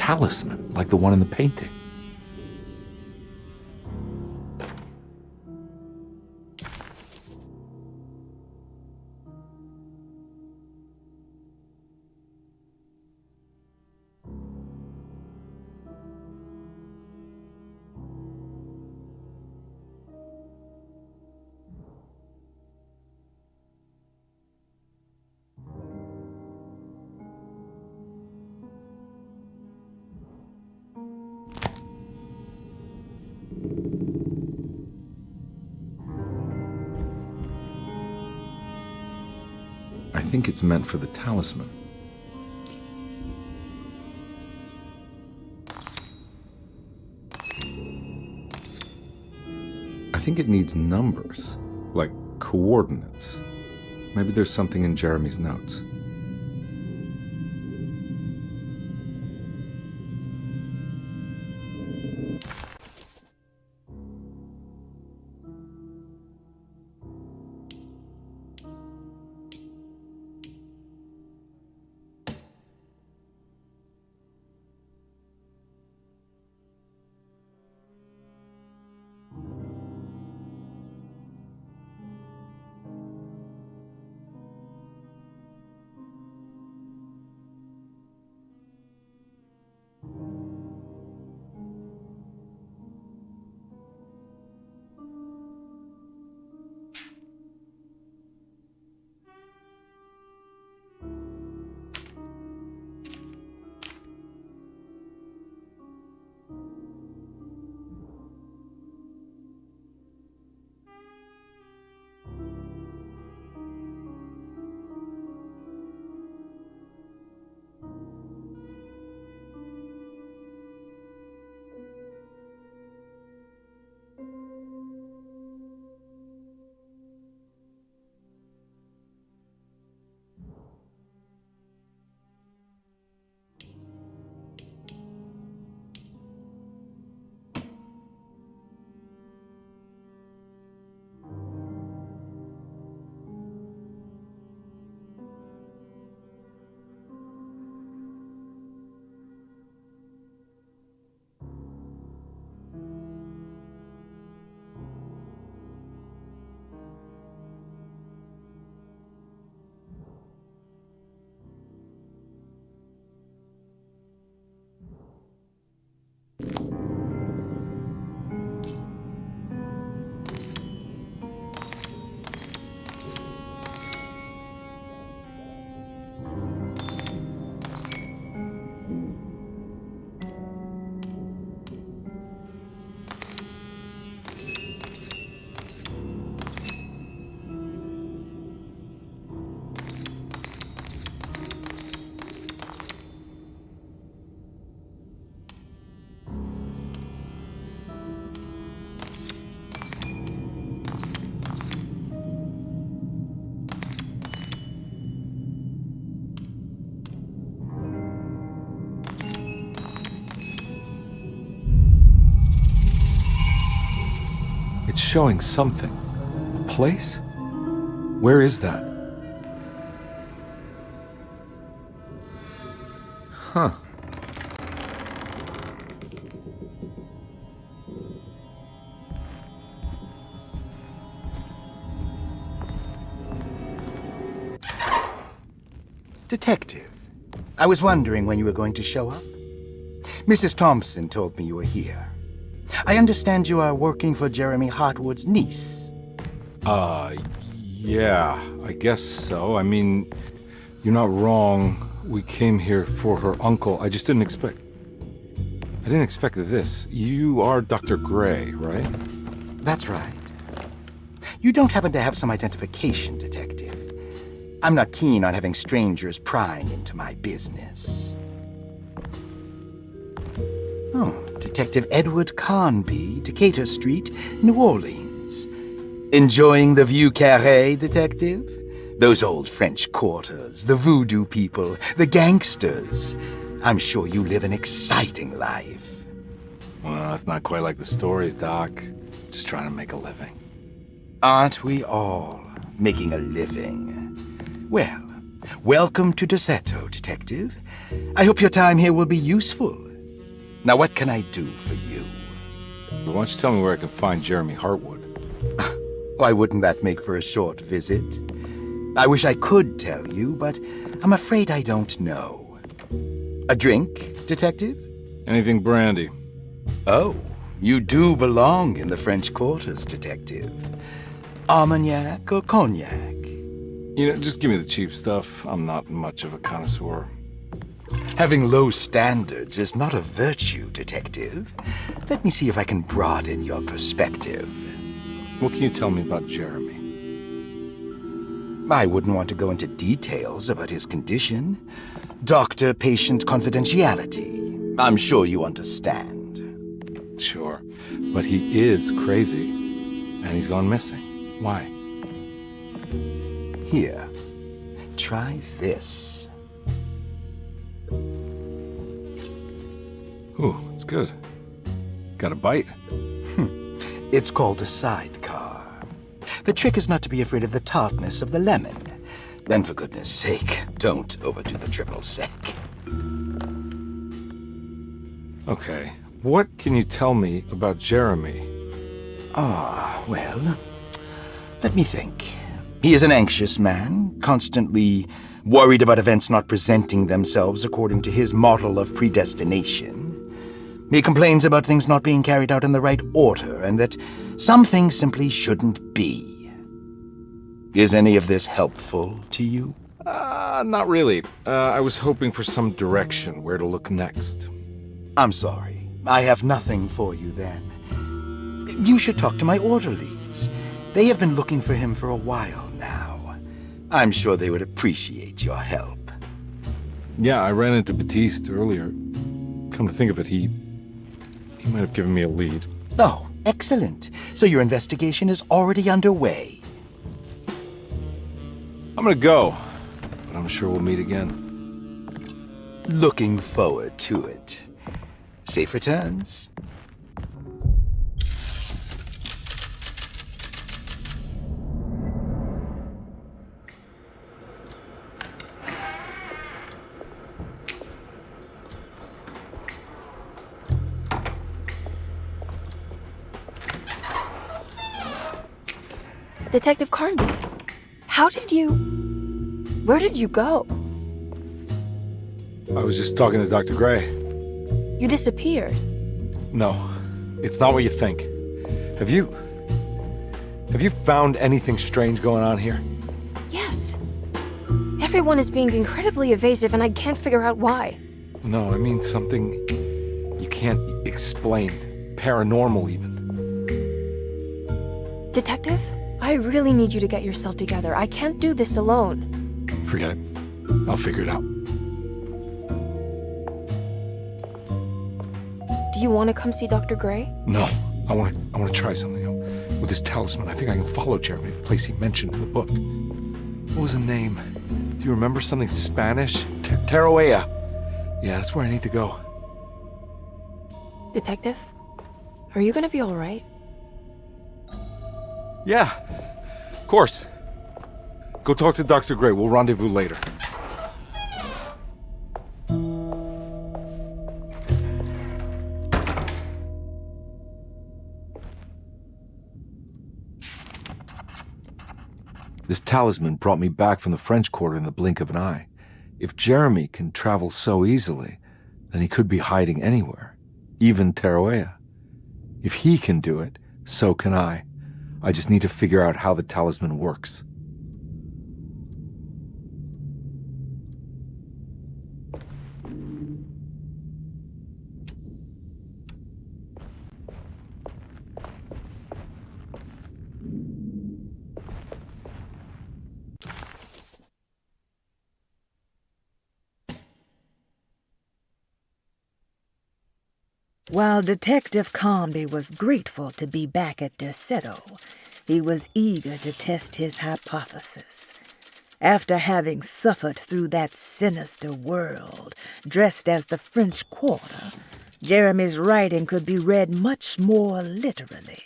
talisman, like the one in the painting. I think it's meant for the talisman. I think it needs numbers, like coordinates. Maybe there's something in Jeremy's notes. It's showing something. A place? Where is that? Huh. Detective, I was wondering when you were going to show up. Mrs. Thompson told me you were here. I understand you are working for Jeremy Hartwood's niece. Yeah, I guess so. I mean, you're not wrong. We came here for her uncle. I didn't expect this. You are Dr. Gray, right? That's right. You don't happen to have some identification, Detective. I'm not keen on having strangers prying into my business. Oh, Detective Edward Carnby, Decatur Street, New Orleans. Enjoying the Vieux Carré, Detective? Those old French quarters, the voodoo people, the gangsters. I'm sure you live an exciting life. Well, it's not quite like the stories, Doc. Just trying to make a living. Aren't we all making a living? Well, welcome to Deseto, Detective. I hope your time here will be useful. Now, what can I do for you? Why don't you tell me where I can find Jeremy Hartwood? Why wouldn't that make for a short visit? I wish I could tell you, but I'm afraid I don't know. A drink, Detective? Anything brandy. Oh, you do belong in the French quarters, Detective. Armagnac or cognac? You know, just give me the cheap stuff. I'm not much of a connoisseur. Having low standards is not a virtue, Detective. Let me see if I can broaden your perspective. What can you tell me about Jeremy? I wouldn't want to go into details about his condition. Doctor-patient confidentiality. I'm sure you understand. Sure, but he is crazy, and he's gone missing. Why? Here, try this. Ooh, it's good. Got a bite? It's called a sidecar. The trick is not to be afraid of the tartness of the lemon. Then, for goodness sake, don't overdo the triple sec. Okay, what can you tell me about Jeremy? Well, let me think. He is an anxious man, constantly worried about events not presenting themselves according to his model of predestination. He complains about things not being carried out in the right order, and that some things simply shouldn't be. Is any of this helpful to you? Not really. I was hoping for some direction where to look next. I'm sorry. I have nothing for you then. You should talk to my orderlies. They have been looking for him for a while now. I'm sure they would appreciate your help. Yeah, I ran into Batiste earlier. Come to think of it, he might have given me a lead. Oh, excellent. So your investigation is already underway. I'm gonna go, but I'm sure we'll meet again. Looking forward to it. Safe returns. Detective Carnby, where did you go? I was just talking to Dr. Gray. You disappeared. No, it's not what you think. Have you found anything strange going on here? Yes. Everyone is being incredibly evasive and I can't figure out why. No, I mean something you can't explain. Paranormal, even. Detective, I really need you to get yourself together. I can't do this alone. Forget it. I'll figure it out. Do you want to come see Dr. Gray? No, I want to try something. With this talisman, I think I can follow Jeremy to the place he mentioned in the book. What was the name? Do you remember something Spanish? Tarawea. Yeah, that's where I need to go. Detective, are you gonna be all right? Yeah, of course. Go talk to Dr. Gray. We'll rendezvous later. This talisman brought me back from the French Quarter in the blink of an eye. If Jeremy can travel so easily, then he could be hiding anywhere, even Tarawea. If he can do it, so can I. I just need to figure out how the talisman works. While Detective Carnby was grateful to be back at Derceto, he was eager to test his hypothesis. After having suffered through that sinister world, dressed as the French Quarter, Jeremy's writing could be read much more literally.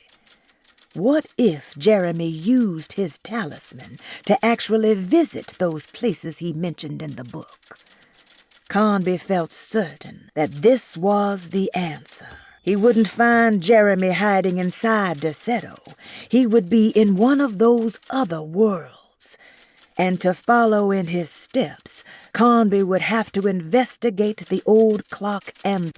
What if Jeremy used his talisman to actually visit those places he mentioned in the book? Conby felt certain that this was the answer. He wouldn't find Jeremy hiding inside Deseto. He would be in one of those other worlds. And to follow in his steps, Conby would have to investigate the old clock and...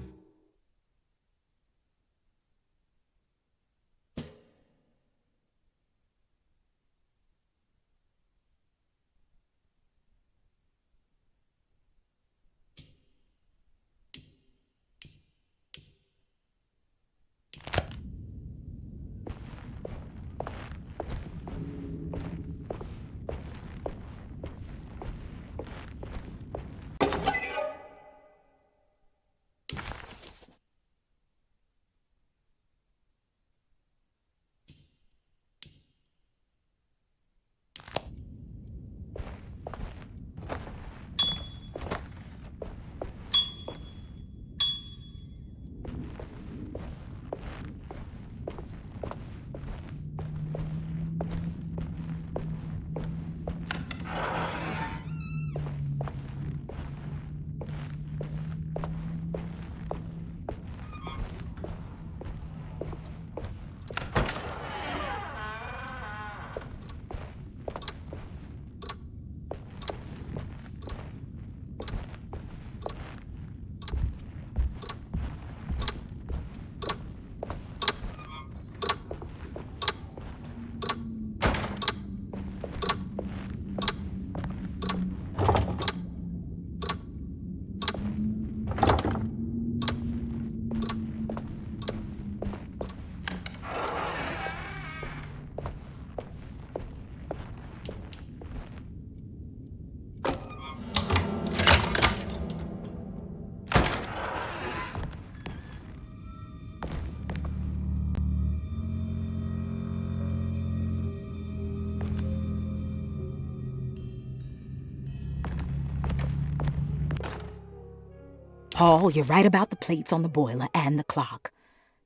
Paul, you're right about the plates on the boiler and the clock.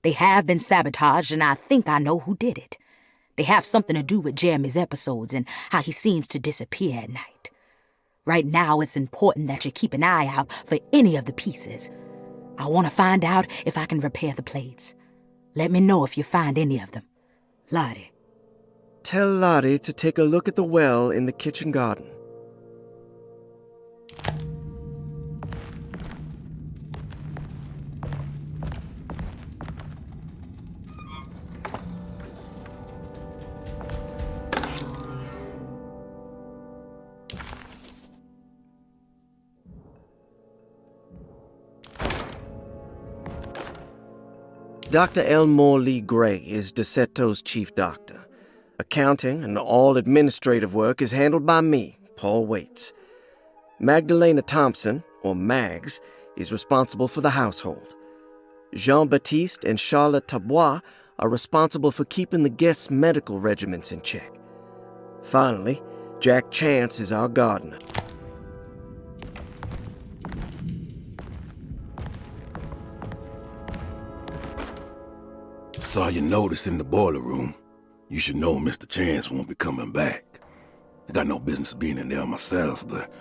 They have been sabotaged, and I think I know who did it. They have something to do with Jeremy's episodes and how he seems to disappear at night. Right now, it's important that you keep an eye out for any of the pieces. I want to find out if I can repair the plates. Let me know if you find any of them. Lottie. Tell Lottie to take a look at the well in the kitchen garden. Dr. Elmore Lee Gray is Deseto's chief doctor. Accounting and all administrative work is handled by me, Paul Waits. Magdalena Thompson, or Mags, is responsible for the household. Jean-Baptiste and Charlotte Tabois are responsible for keeping the guests' medical regimens in check. Finally, Jack Chance is our gardener. Saw your notice in the boiler room. You should know Mr. Chance won't be coming back. I got no business being in there myself, but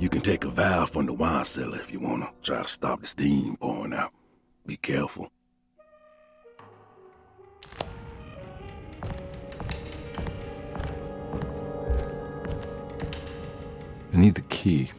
you can take a valve from the wine cellar if you want to try to stop the steam pouring out. Be careful. I need the key.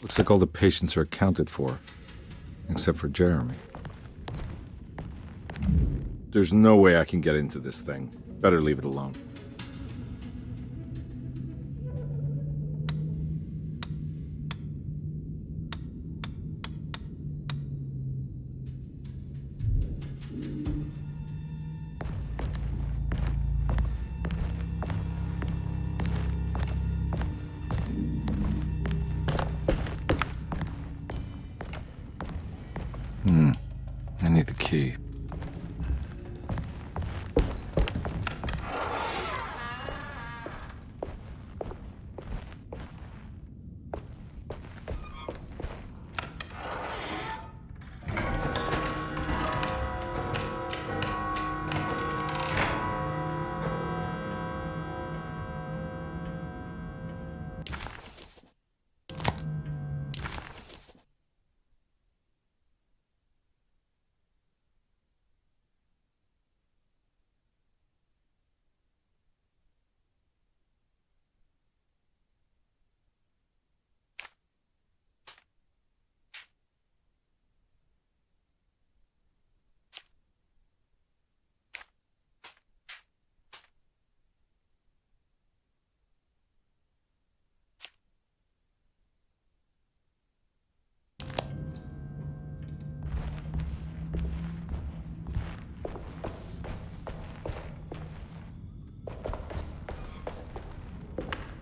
Looks like all the patients are accounted for, except for Jeremy. There's no way I can get into this thing. Better leave it alone. I need the key.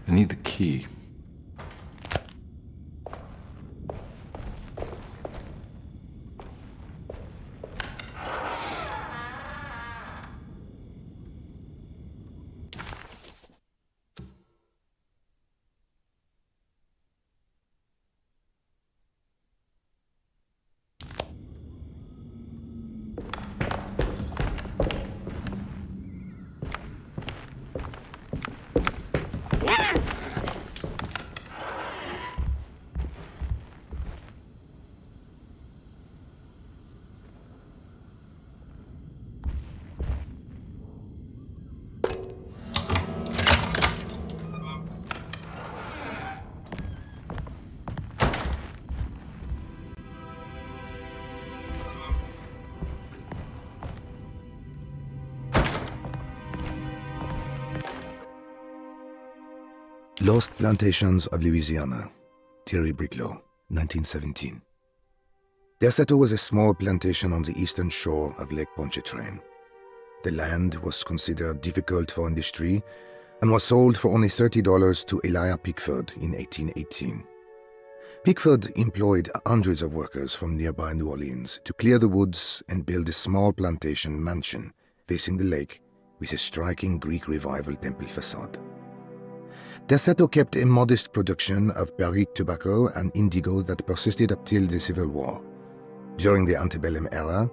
I need the key. Lost Plantations of Louisiana, Thierry Briclot, 1917. Derceto was a small plantation on the eastern shore of Lake Pontchartrain. The land was considered difficult for industry and was sold for only $30 to Elijah Pickford in 1818. Pickford employed hundreds of workers from nearby New Orleans to clear the woods and build a small plantation mansion facing the lake with a striking Greek Revival temple facade. Derceto kept a modest production of barrique tobacco and indigo that persisted up till the Civil War. During the antebellum era,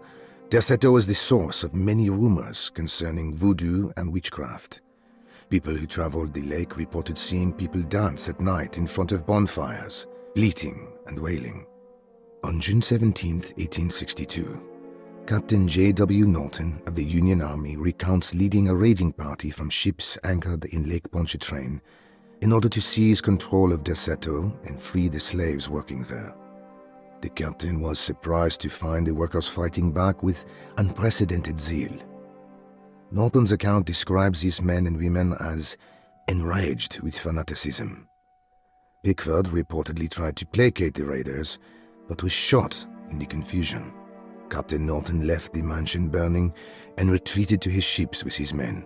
Derceto was the source of many rumors concerning voodoo and witchcraft. People who traveled the lake reported seeing people dance at night in front of bonfires, bleating and wailing. On June 17, 1862, Captain J.W. Norton of the Union Army recounts leading a raiding party from ships anchored in Lake Pontchartrain in order to seize control of Derceto and free the slaves working there. The captain was surprised to find the workers fighting back with unprecedented zeal. Norton's account describes these men and women as enraged with fanaticism. Pickford reportedly tried to placate the raiders, but was shot in the confusion. Captain Norton left the mansion burning and retreated to his ships with his men.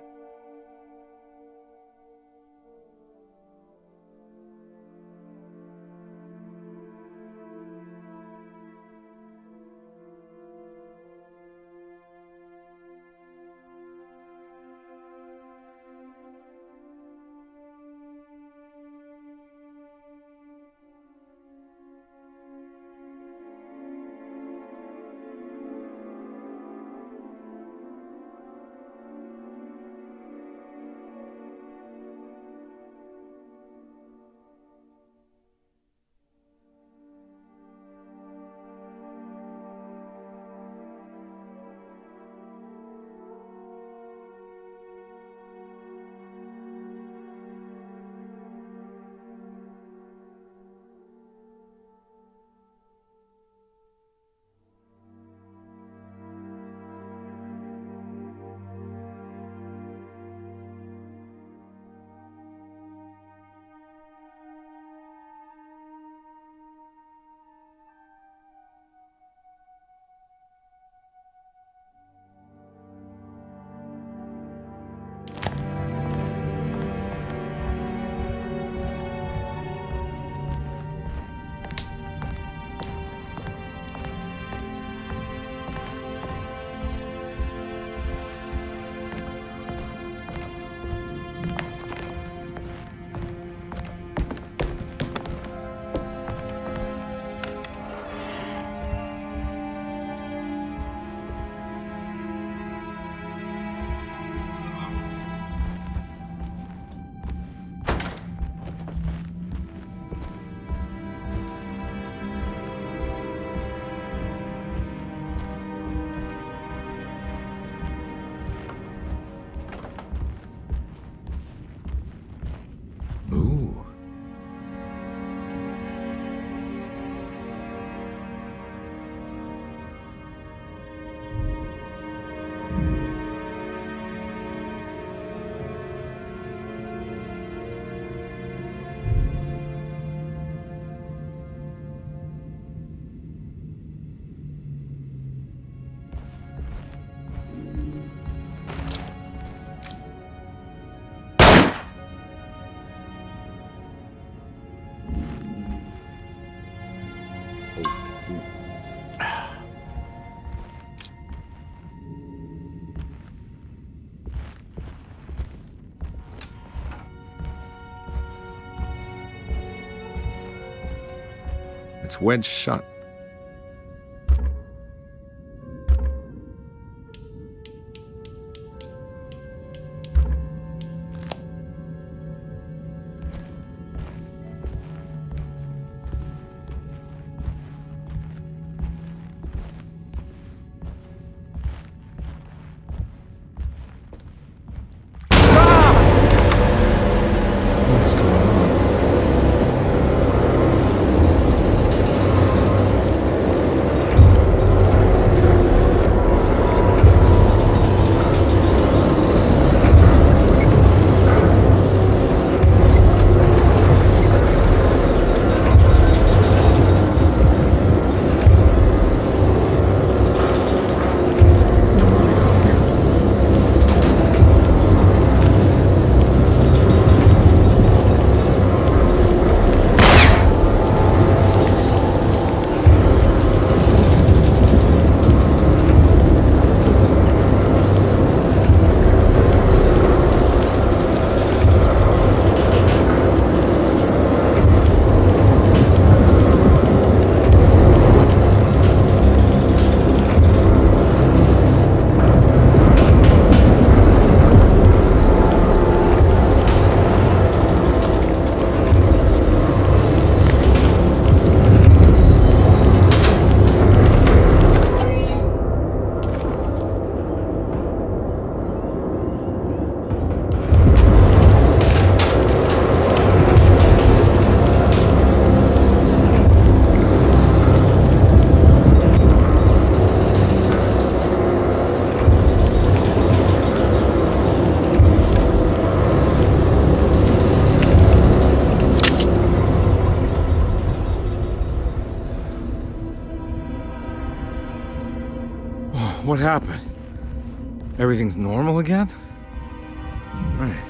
It's wedged shut. What happened? Everything's normal again? Right.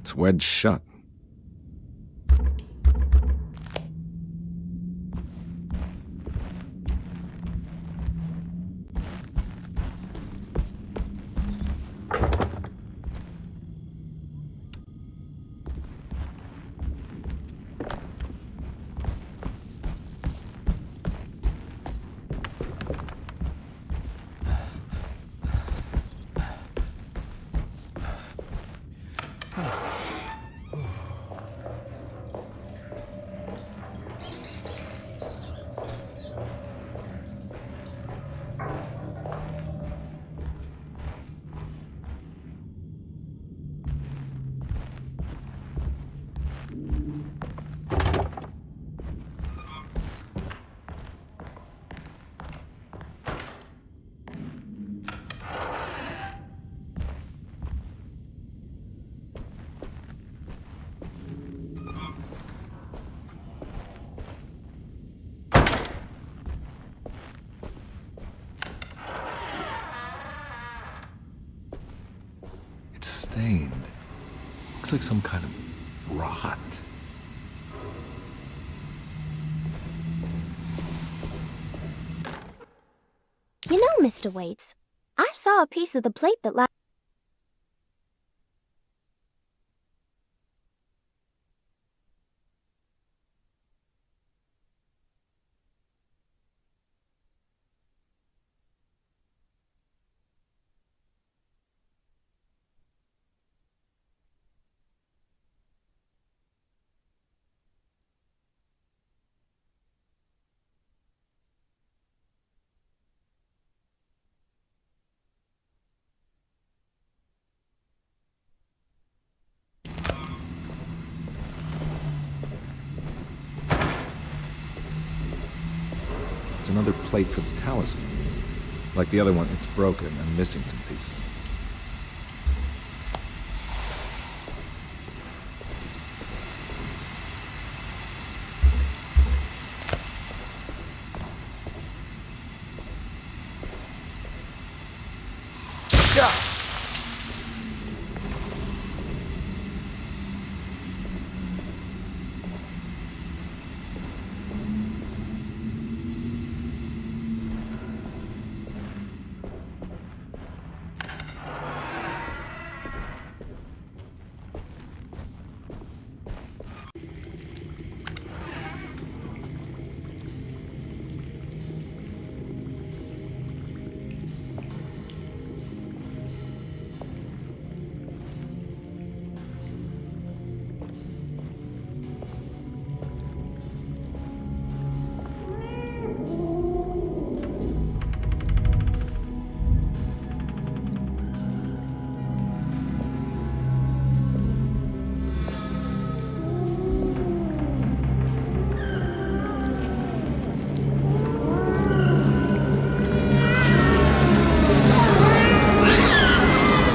It's wedged shut. stained. Looks like some kind of rot. You know, Mr. Waits, I saw a piece of the plate that It's another plate for the talisman. Like the other one, it's broken and missing some pieces.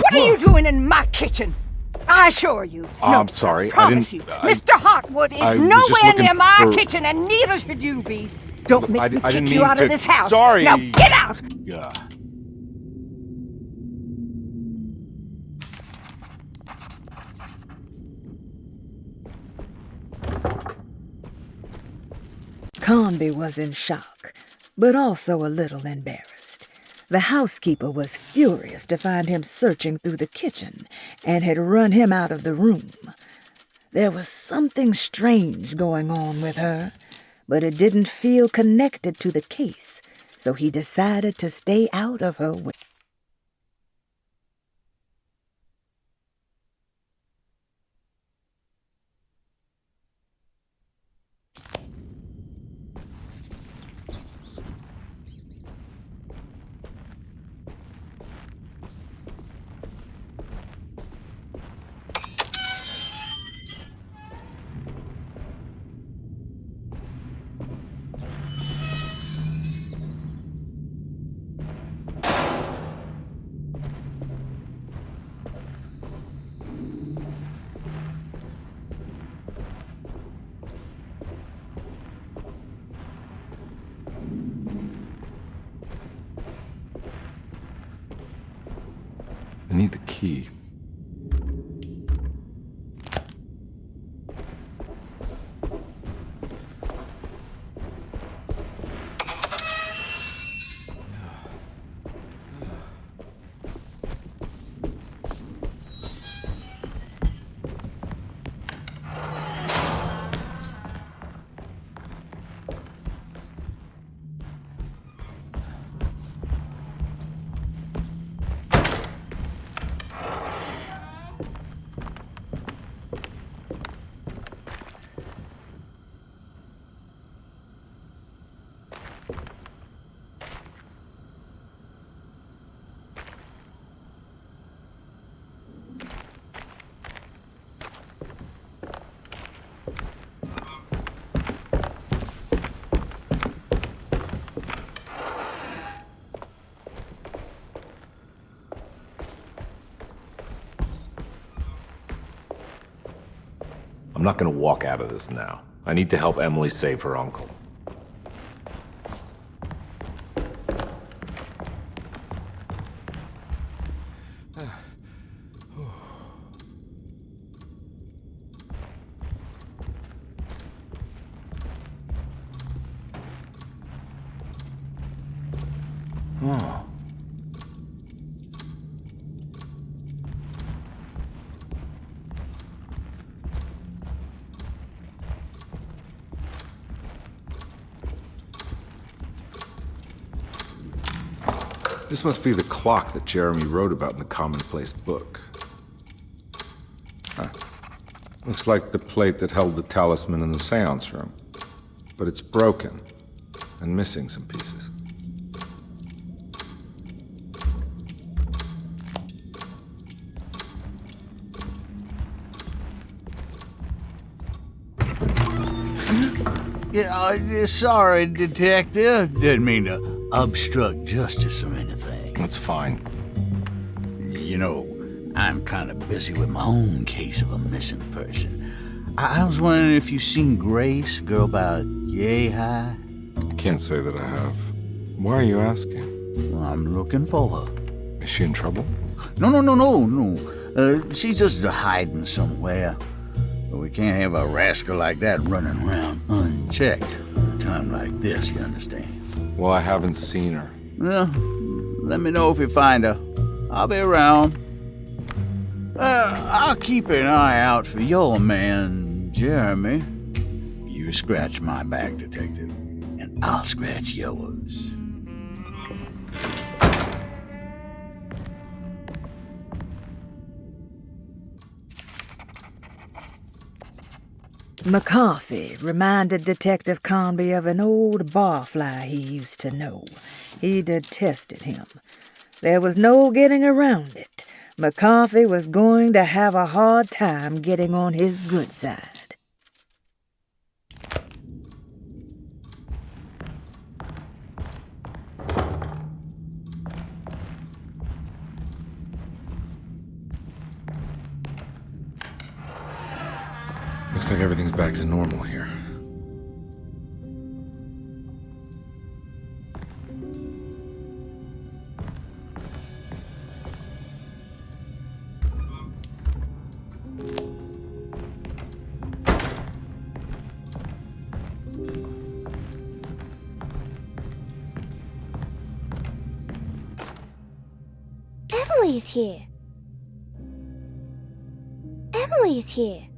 What are you doing in my kitchen? I assure you. No, I'm sorry, I promise didn't- you. I- Mr. Hotwood is I was just nowhere looking near my for- kitchen, and neither should you be. Don't make I me didn't kick you mean out to- of this house. Sorry. Now get out! Yeah. Conby was in shock, but also a little embarrassed. The housekeeper was furious to find him searching through the kitchen and had run him out of the room. There was something strange going on with her, but it didn't feel connected to the case, so he decided to stay out of her way. I need the key. I'm not gonna walk out of this now. I need to help Emily save her uncle. Oh. This must be the clock that Jeremy wrote about in the commonplace book. Huh. Looks like the plate that held the talisman in the seance room. But it's broken and missing some pieces. Yeah, sorry, Detective. Didn't mean to obstruct justice or anything. That's fine. You know, I'm kind of busy with my own case of a missing person. I was wondering if you've seen Grace, girl about yay high? I can't say that I have. Why are you asking? Well, I'm looking for her. Is she in trouble? No. She's just hiding somewhere. But we can't have a rascal like that running around unchecked at a time like this, you understand? Well, I haven't seen her. Well, let me know if you find her. I'll be around. I'll keep an eye out for your man, Jeremy. You scratch my back, Detective, and I'll scratch yours. McCarthy reminded Detective Conby of an old barfly he used to know. He detested him. There was no getting around it. McCarthy was going to have a hard time getting on his good side. Looks like everything's back to normal here. Emily's here. Emily's here.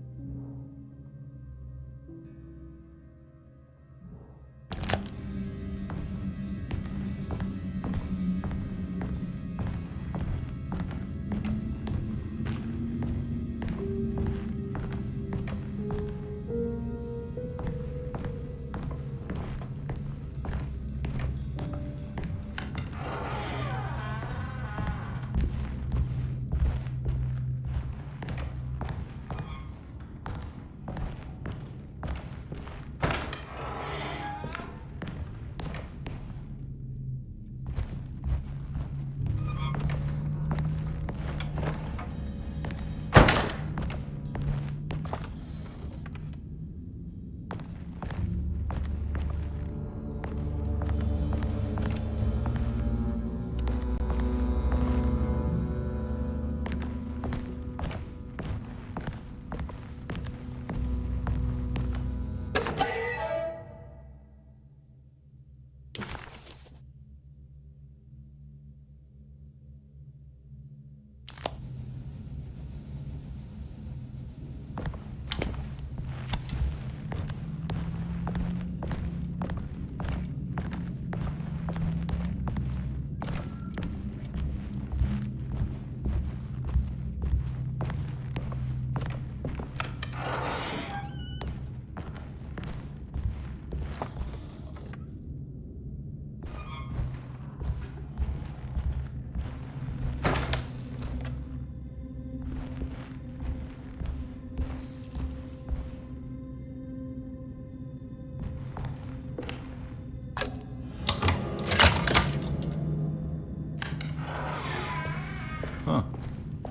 Huh.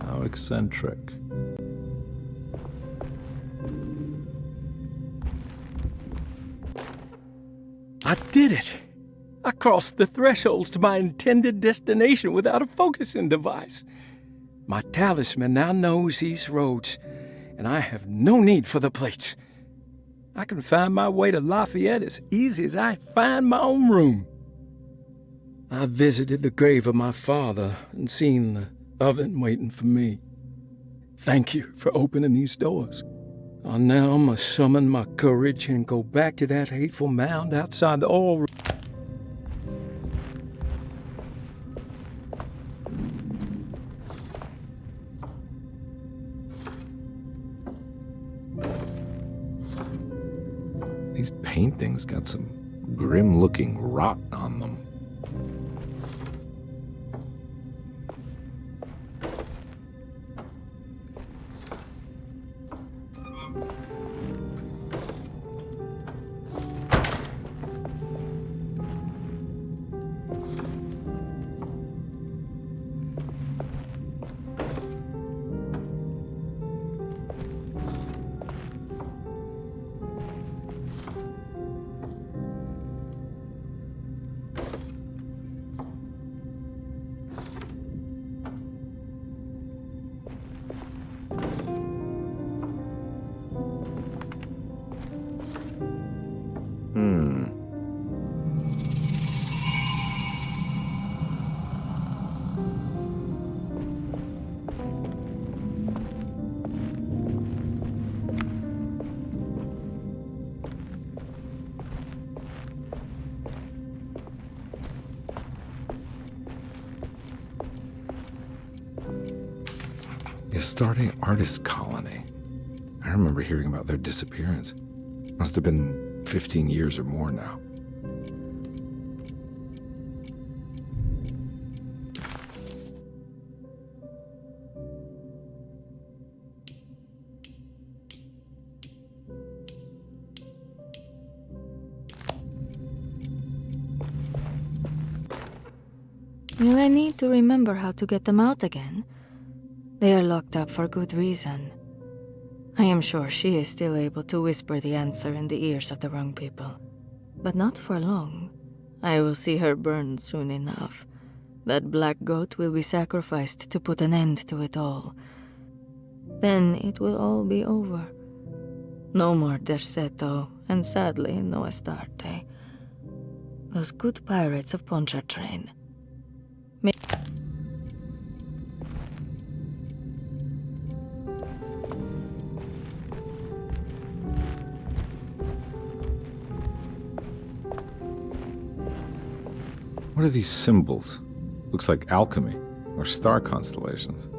How eccentric. I did it! I crossed the thresholds to my intended destination without a focusing device. My talisman now knows these roads, and I have no need for the plates. I can find my way to Lafayette as easy as I find my own room. I visited the grave of my father and seen the oven waiting for me. Thank you for opening these doors. I now must summon my courage and go back to that hateful mound outside the oil room. These paintings got some grim-looking rot on them. The starting artist colony. I remember hearing about their disappearance. Must have been 15 years or more now. Will I need to remember how to get them out again? They are locked up for good reason. I am sure she is still able to whisper the answer in the ears of the wrong people. But not for long. I will see her burned soon enough. That black goat will be sacrificed to put an end to it all. Then it will all be over. No more Derceto, and sadly, no Astarte. Those good pirates of Pontchartrain. What are these symbols? Looks like alchemy or star constellations.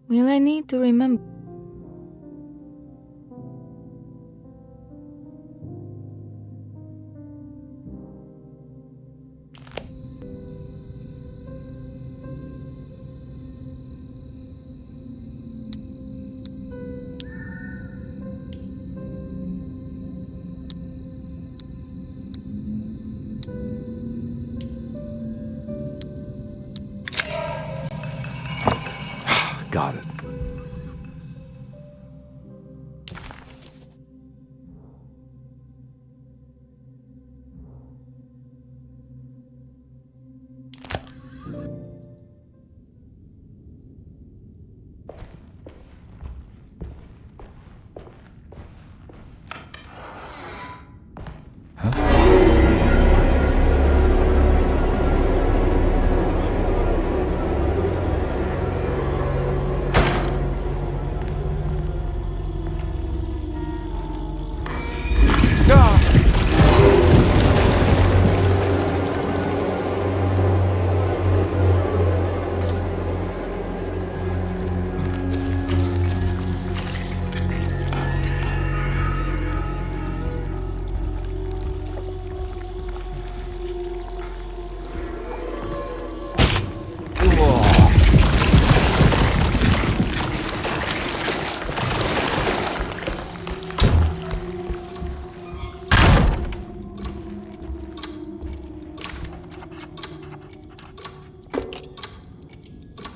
Will I need to remember? Got it.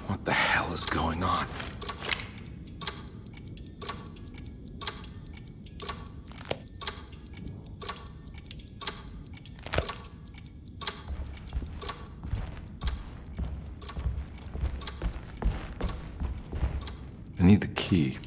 What the hell is going on? I need the key.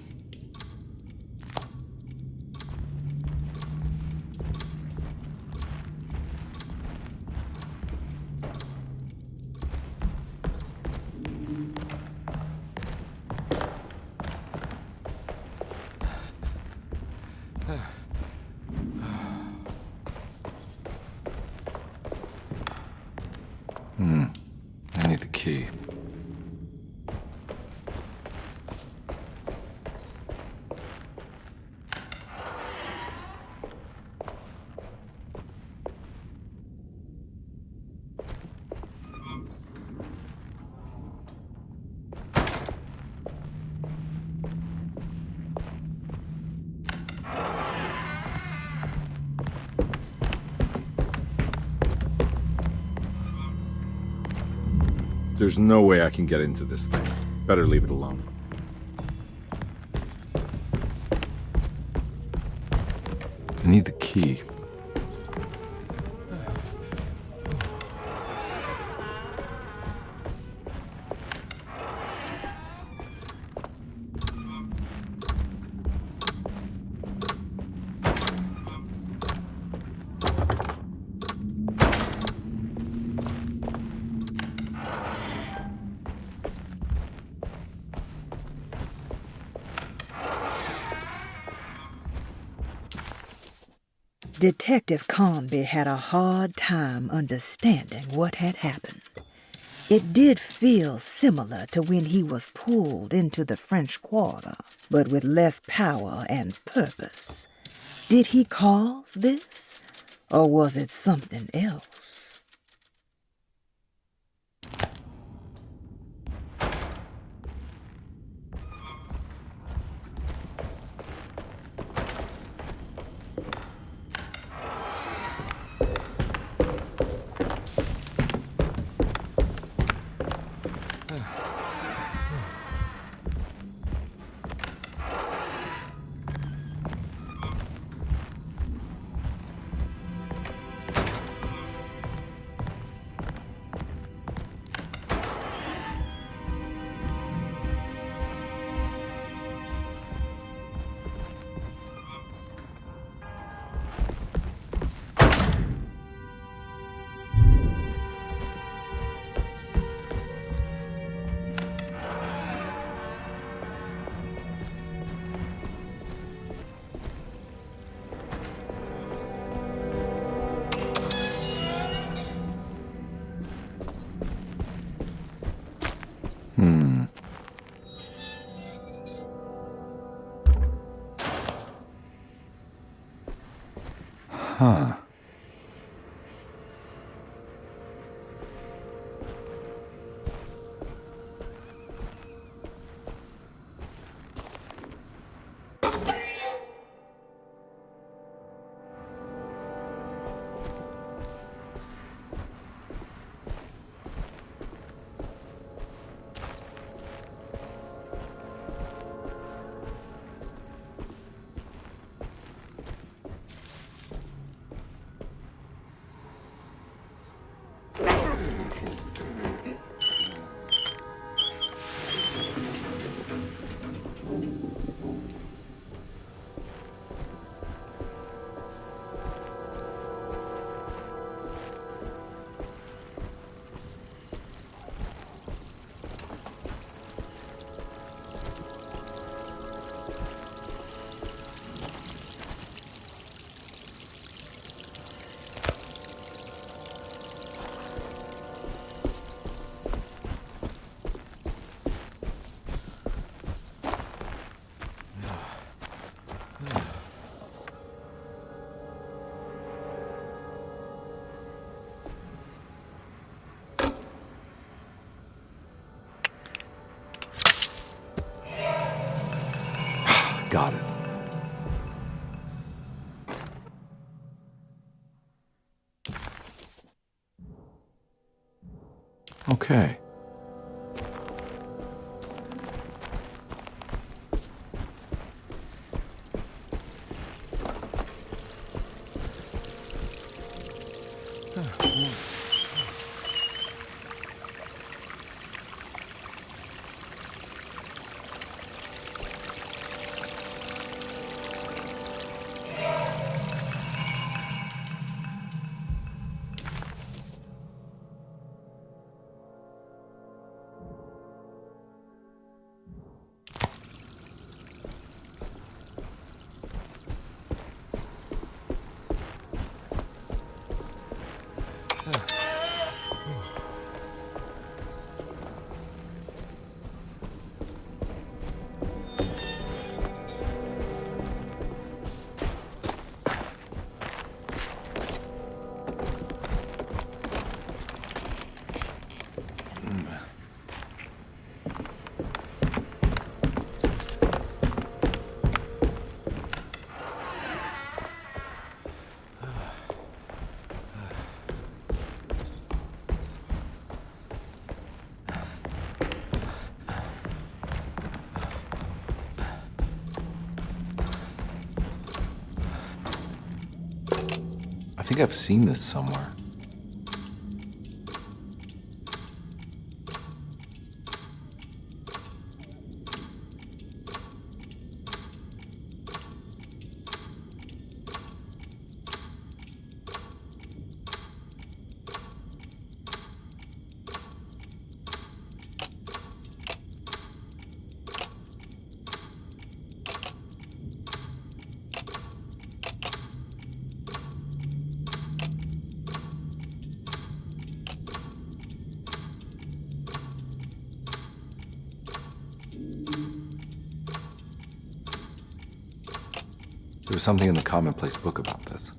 I need the key. There's no way I can get into this thing. Better leave it alone. I need the key. Detective Conby had a hard time understanding what had happened. It did feel similar to when he was pulled into the French Quarter, but with less power and purpose. Did he cause this, or was it something else? Huh. Got it. Okay. I think I've seen this somewhere. There was something in the commonplace book about this.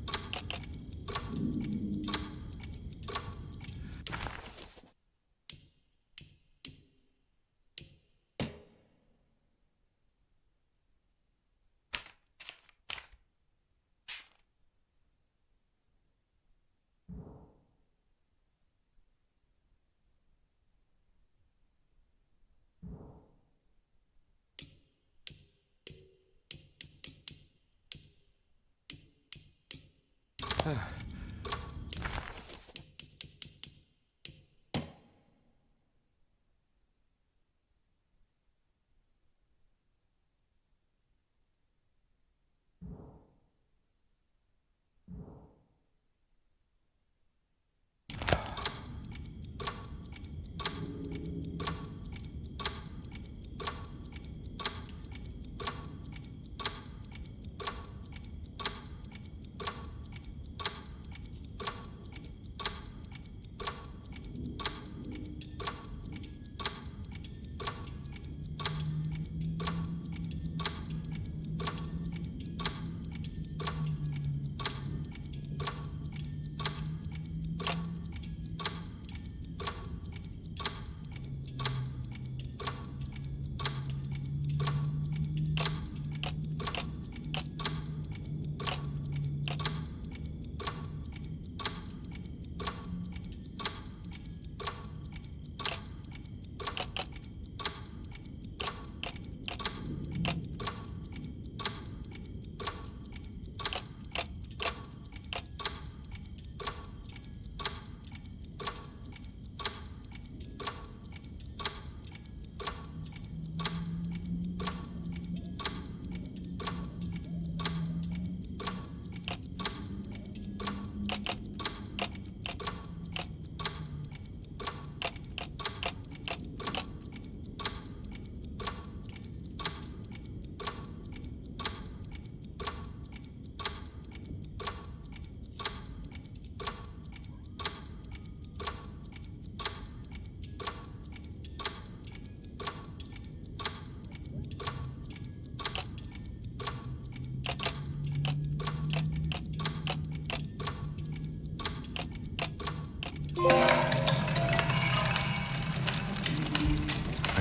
I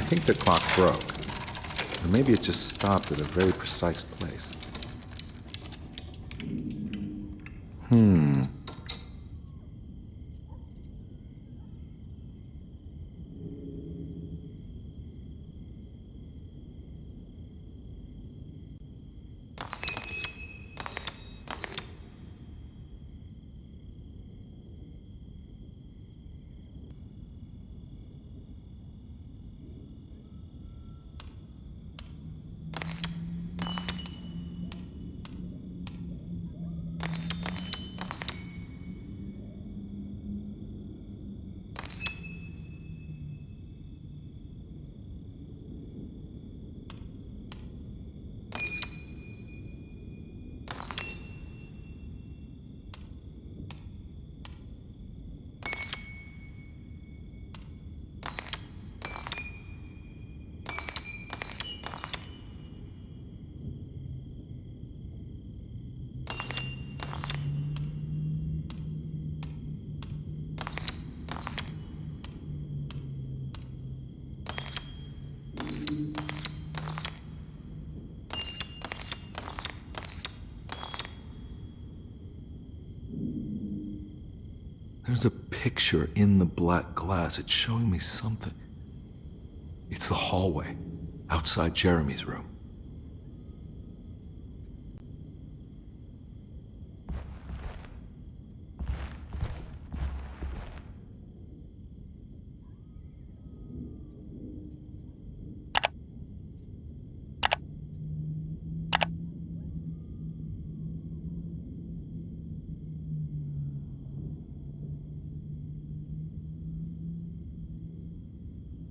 think the clock broke. Or maybe it just stopped at a very precise place. There's a picture in the black glass. It's showing me something. It's the hallway outside Jeremy's room.